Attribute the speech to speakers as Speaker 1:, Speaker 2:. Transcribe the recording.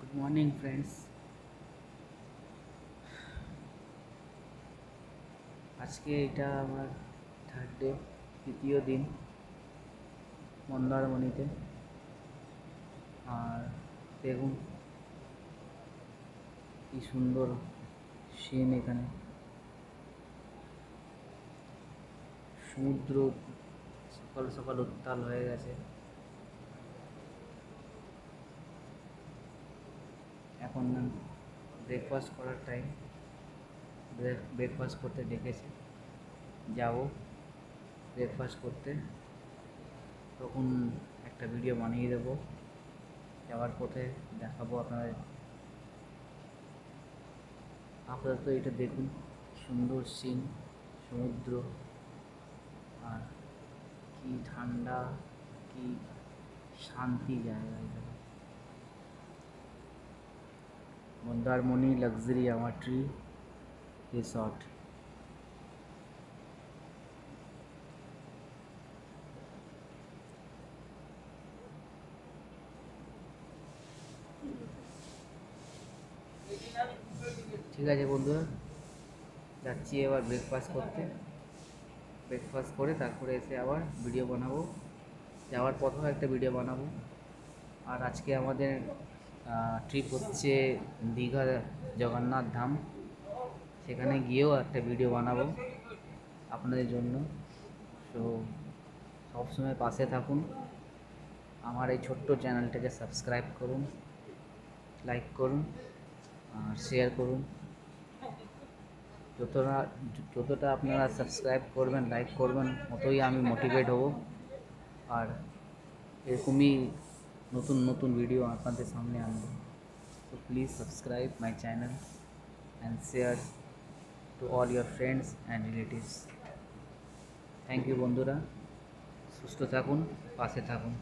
Speaker 1: Good morning friends. আজকে এটা আমার থার্ড ডে, তৃতীয় দিন মন্দারমণিতে। আর দেখুন কি সুন্দর সিন, এখানে সমুদ্র সকাল সকাল উত্তাল হয়ে গেছে। এখন ব্রেকফাস্ট করার টাইম। ব্রেকফাস্ট করতে ডেকেছে, যাব ব্রেকফাস্ট করতে। তখন একটা ভিডিও বানিয়ে দেবো, যাওয়ার পথে দেখাবো আপনাদের। আপাতত এটা দেখুন, সুন্দর সিন, সমুদ্র, আর কি ঠান্ডা, কি শান্তি জায়গা এটা। মন্দারমণি লাক্সারি আমার ট্রি রিসর্ট। ঠিক আছে বন্ধুরা, যাচ্ছি এবার ব্রেকফাস্ট করতে। ব্রেকফাস্ট করে তারপরে এসে আবার ভিডিও বানাবো, যাওয়ার পথেও একটা ভিডিও বানাবো। আর আজকে আমাদের ট্রিপ হচ্ছে দীঘা জগন্নাথ ধাম, সেখানে গিয়েও একটা ভিডিও বানাবো আপনাদের জন্য। তো সবসময় পাশে থাকুন, আমার এই ছোট্ট চ্যানেলটাকে সাবস্ক্রাইব করুন, লাইক করুন আর শেয়ার করুন। যতটা আপনারা সাবস্ক্রাইব করবেন, লাইক করবেন, ততই আমি মোটিভেট হব। আর এরকমই নতুন নতুন ভিডিও আপনাদের সামনে আনবো। তো please subscribe my channel and share to all your friends and relatives. Thank you বন্ধুরা, সুস্থ থাকুন, পাশে থাকুন।